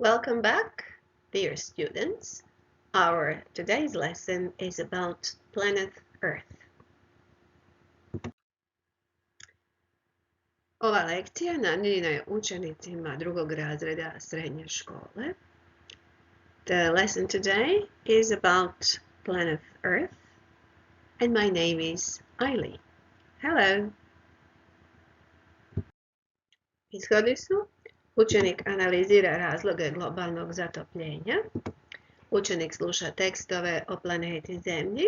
Welcome back, dear students. Our today's lesson is about planet Earth. Ova lekcija namijenjena je učenicima drugog razreda srednje škole. The lesson today is about planet Earth, and my name is Eileen. Hello. Ishodi su: učenik analizira razloge globalnog zatopljenja, učenik sluša tekstove o planeti Zemlji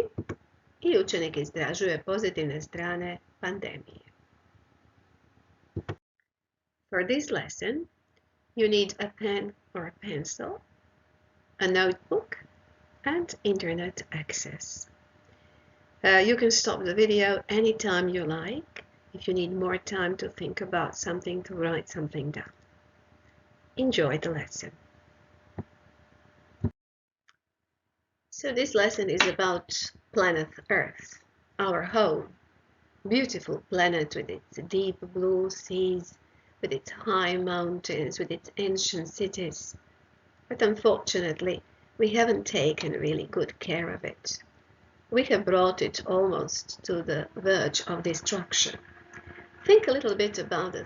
i učenik istražuje pozitivne strane pandemije. For this lesson, you need a pen or a pencil, a notebook, and internet access. You can stop the video anytime you like if you need more time to think about something, to write something down. Enjoy the lesson. So this lesson is about planet Earth, our home, beautiful planet with its deep blue seas, with its high mountains, with its ancient cities. But unfortunately, we haven't taken really good care of it. We have brought it almost to the verge of destruction. Think a little bit about the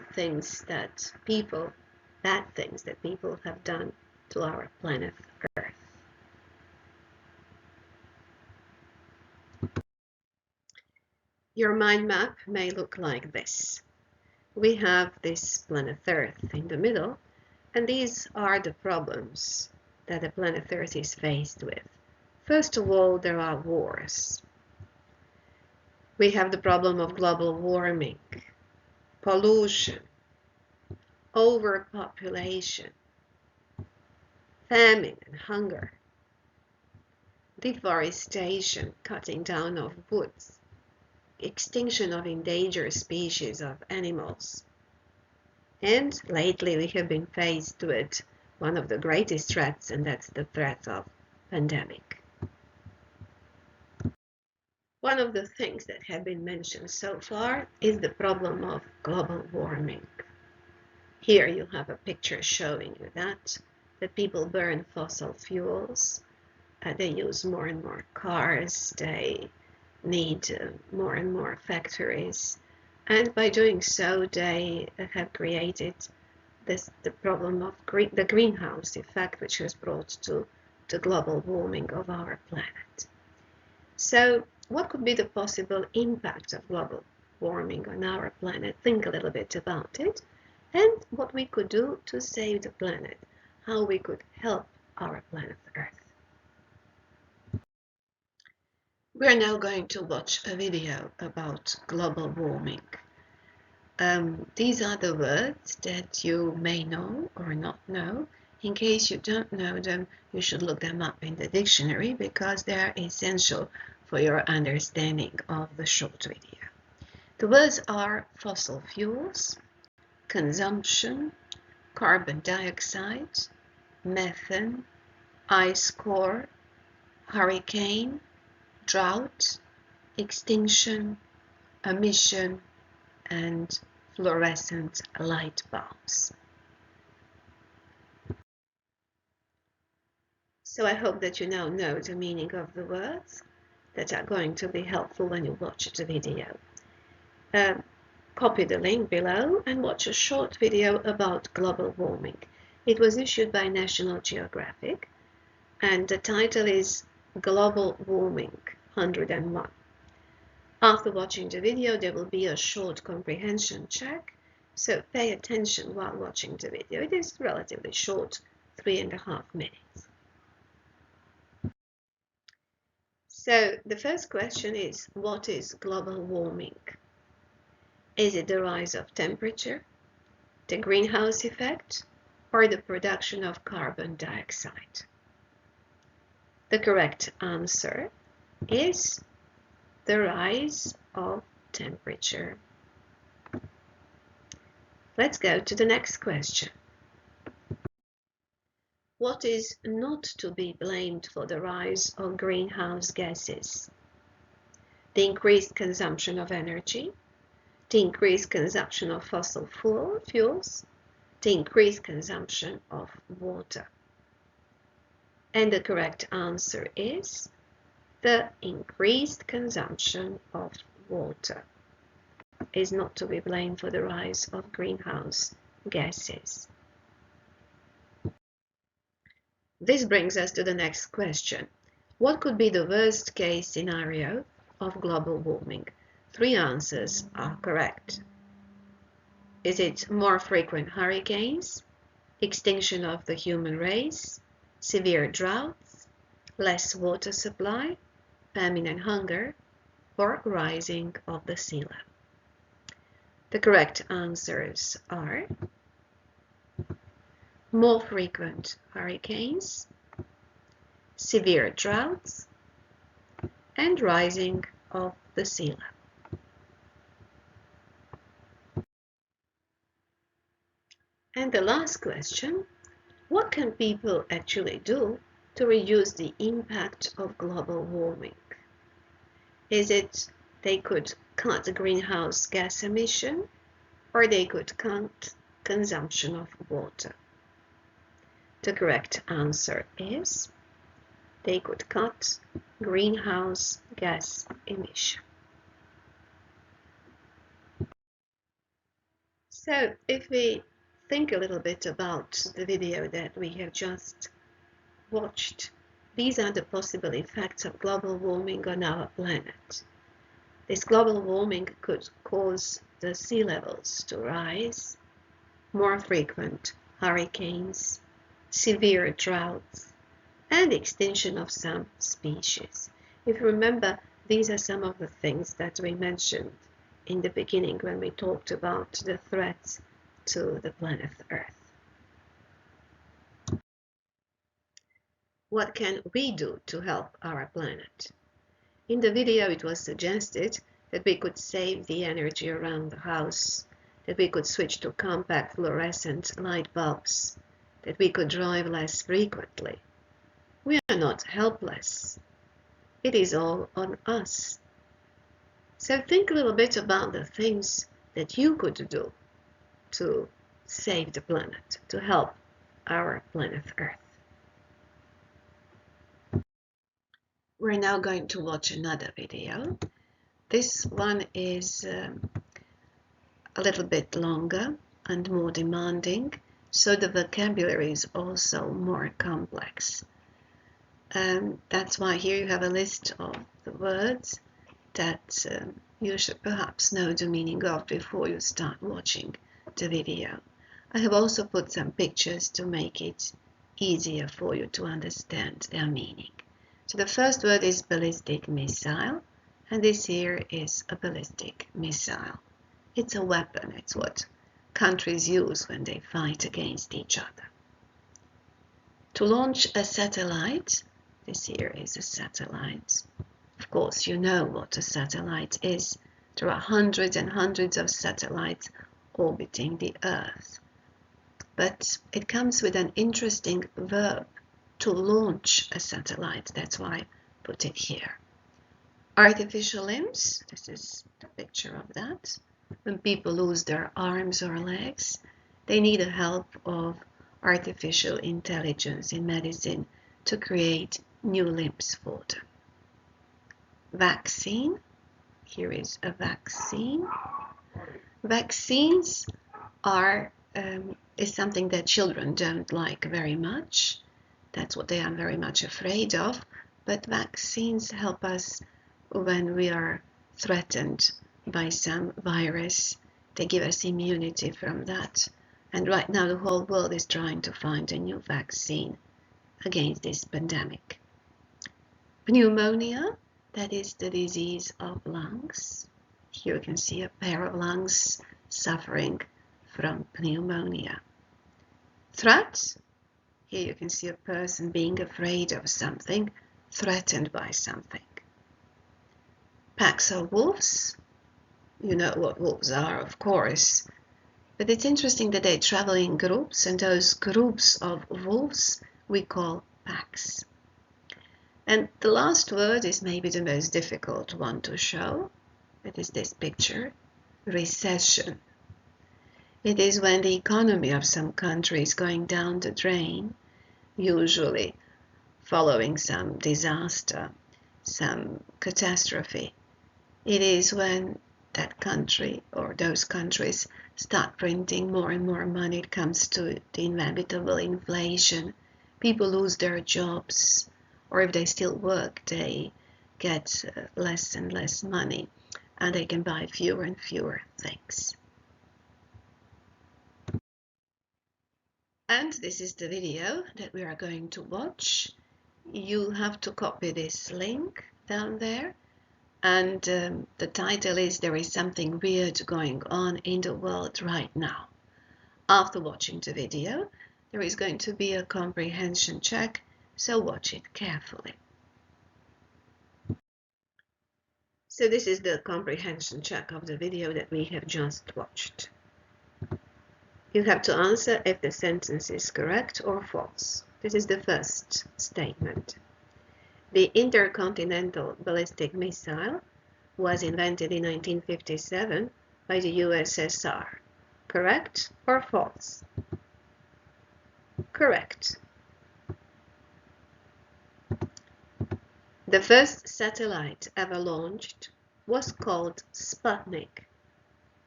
bad things that people have done to our planet Earth. Your mind map may look like this. We have this planet Earth in the middle, and these are the problems that the planet Earth is faced with. First of all, there are wars. We have the problem of global warming, pollution, overpopulation, famine and hunger, deforestation, cutting down of woods, extinction of endangered species of animals. And lately we have been faced with one of the greatest threats, and that's the threat of pandemic. One of the things that have been mentioned so far is the problem of global warming. Here you have a picture showing you that people burn fossil fuels, they use more and more cars, they need more and more factories, and by doing so they have created the problem of the greenhouse effect, which has brought to the global warming of our planet. So what could be the possible impact of global warming on our planet? Think a little bit about it, and what we could do to save the planet, how we could help our planet Earth. We are now going to watch a video about global warming. These are the words that you may know or not know. In case you don't know them, you should look them up in the dictionary because they are essential for your understanding of the short video. The words are fossil fuels, consumption, carbon dioxide, methane, ice core, hurricane, drought, extinction, emission, and fluorescent light bulbs. So I hope that you now know the meaning of the words that are going to be helpful when you watch the video. Copy the link below and watch a short video about global warming. It was issued by National Geographic, and the title is Global Warming 101. After watching the video, there will be a short comprehension check, so pay attention while watching the video. It is relatively short, 3.5 minutes. So the first question is, what is global warming? Is it the rise of temperature, the greenhouse effect, or the production of carbon dioxide? The correct answer is the rise of temperature. Let's go to the next question. What is not to be blamed for the rise of greenhouse gases? The increased consumption of energy, the increased consumption of fossil fuels, the increased consumption of water. And the correct answer is the increased consumption of water is not to be blamed for the rise of greenhouse gases. This brings us to the next question. What could be the worst case scenario of global warming? 3 answers are correct. Is it more frequent hurricanes, extinction of the human race, severe droughts, less water supply, famine and hunger, or rising of the sea level? The correct answers are more frequent hurricanes, severe droughts, and rising of the sea level. And the last question, what can people actually do to reduce the impact of global warming? Is it they could cut the greenhouse gas emission, or they could cut consumption of water? The correct answer is they could cut greenhouse gas emission. So if we think a little bit about the video that we have just watched, these are the possible effects of global warming on our planet. This global warming could cause the sea levels to rise, more frequent hurricanes, severe droughts, and extinction of some species. If you remember, these are some of the things that we mentioned in the beginning when we talked about the threats to the planet Earth. What can we do to help our planet? In the video, it was suggested that we could save the energy around the house, that we could switch to compact fluorescent light bulbs, that we could drive less frequently. We are not helpless. It is all on us. So think a little bit about the things that you could do to save the planet, to help our planet Earth. We're now going to watch another video. This one is a little bit longer and more demanding, so the vocabulary is also more complex. That's why here you have a list of the words that you should perhaps know the meaning of before you start watching the video. I have also put some pictures to make it easier for you to understand their meaning. So the first word is ballistic missile, and this here is a ballistic missile. It's a weapon. It's what countries use when they fight against each other. To launch a satellite, this here is a satellite. Of course, you know what a satellite is. There are hundreds and hundreds of satellites orbiting the Earth. But it comes with an interesting verb, to launch a satellite. That's why I put it here. Artificial limbs, this is the picture of that. When people lose their arms or legs, they need the help of artificial intelligence in medicine to create new limbs for them. Vaccine, here is a vaccine. Vaccines is something that children don't like very much. That's what they are very much afraid of. But vaccines help us when we are threatened by some virus. They give us immunity from that. And right now the whole world is trying to find a new vaccine against this pandemic. Pneumonia, that is the disease of lungs. Here you can see a pair of lungs suffering from pneumonia. Threat, here you can see a person being afraid of something, threatened by something. Packs of wolves, you know what wolves are, of course. But it's interesting that they travel in groups, and those groups of wolves we call packs. And the last word is maybe the most difficult one to show. It is this picture, recession. It is when the economy of some country is going down the drain, usually following some disaster, some catastrophe. It is when that country or those countries start printing more and more money. It comes to the inevitable inflation. People lose their jobs, or if they still work, they get less and less money, and they can buy fewer and fewer things. And this is the video that we are going to watch. You have to copy this link down there. And the title is "There is something weird going on in the world right now." After watching the video, there is going to be a comprehension check, so watch it carefully. So this is the comprehension check of the video that we have just watched. You have to answer if the sentence is correct or false. This is the first statement. The intercontinental ballistic missile was invented in 1957 by the USSR. Correct or false? Correct. The first satellite ever launched was called Sputnik.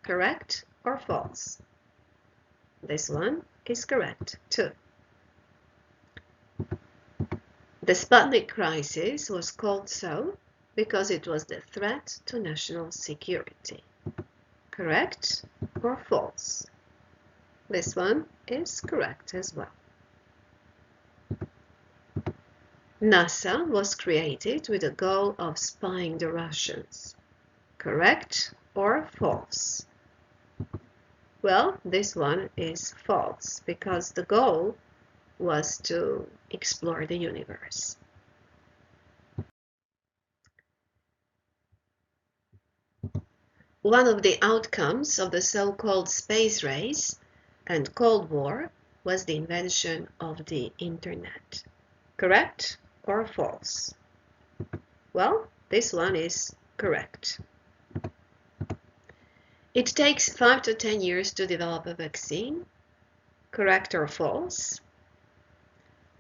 Correct or false? This one is correct too. The Sputnik crisis was called so because it was the threat to national security. Correct or false? This one is correct as well. NASA was created with the goal of spying the Russians. Correct or false? Well, this one is false because the goal was to explore the universe. One of the outcomes of the so-called space race and Cold War was the invention of the internet. Correct or false? Well, this one is correct. It takes 5 to 10 years to develop a vaccine. Correct or false?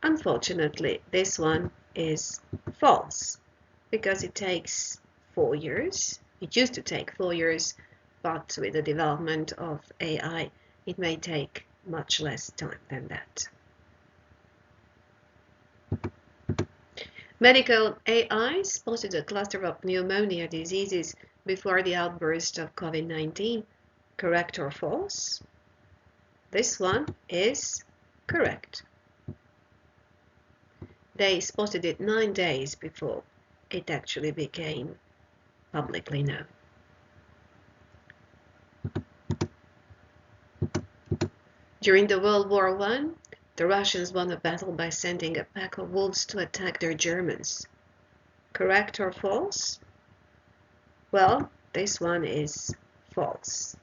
Unfortunately, this one is false because it takes 4 years. It used to take 4 years, but with the development of AI, it may take much less time than that. Medical AI spotted a cluster of pneumonia diseases before the outburst of COVID-19. Correct or false? This one is correct. They spotted it 9 days before it actually became publicly known. During the World War I, the Russians won a battle by sending a pack of wolves to attack their Germans. Correct or false? Well, this one is false.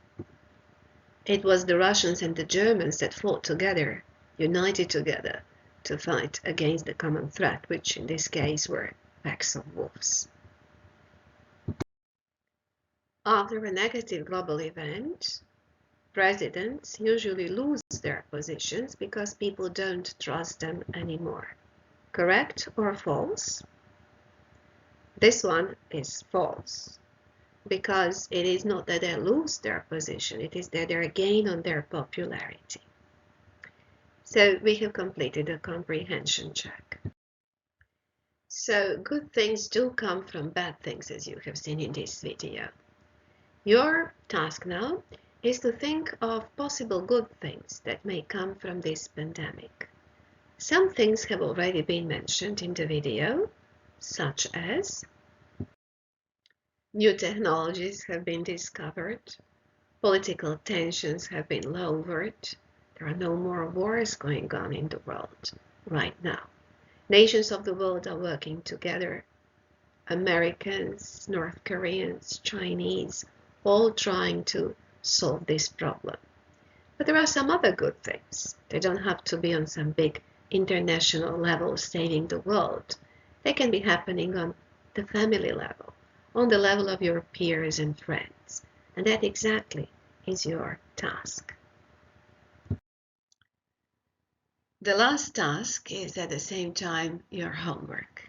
It was the Russians and the Germans that fought together, united together, to fight against the common threat, which in this case were packs of wolves. After a negative global event, presidents usually lose their positions because people don't trust them anymore. Correct or false? This one is false, because it is not that they lose their position, it is that they gain on their popularity. So we have completed a comprehension check. So good things do come from bad things, as you have seen in this video. Your task now is to think of possible good things that may come from this pandemic. Some things have already been mentioned in the video, such as new technologies have been discovered, political tensions have been lowered, there are no more wars going on in the world right now. Nations of the world are working together, Americans, North Koreans, Chinese, all trying to solve this problem. But there are some other good things. They don't have to be on some big international level saving the world. They can be happening on the family level, on the level of your peers and friends. And that exactly is your task. The last task is at the same time your homework,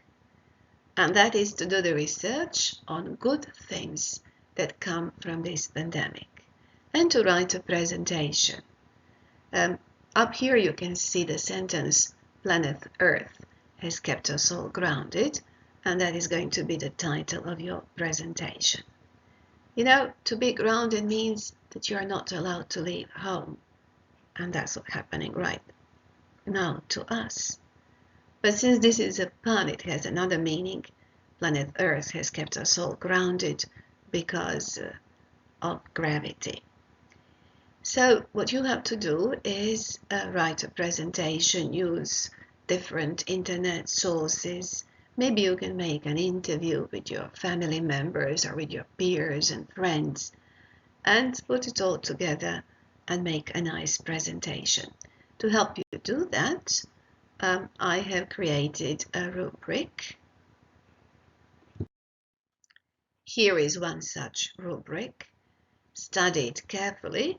and that is to do the research on good things that come from this pandemic and to write a presentation. Up here you can see the sentence, planet Earth has kept us all grounded, and that is going to be the title of your presentation. You know, to be grounded means that you are not allowed to leave home, and that's what's happening right now to us. But since this is a pun, it has another meaning. Planet Earth has kept us all grounded because of gravity. So what you have to do is write a presentation, use different internet sources. Maybe you can make an interview with your family members or with your peers and friends and put it all together and make a nice presentation. To help you do that, I have created a rubric. Here is one such rubric. Study it carefully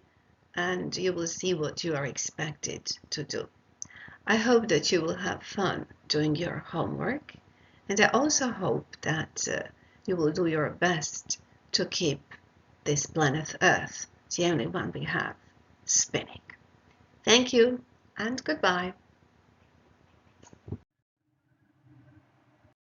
and you will see what you are expected to do. I hope that you will have fun doing your homework, and I also hope that you will do your best to keep this planet Earth, the only one we have, spinning. Thank you and goodbye.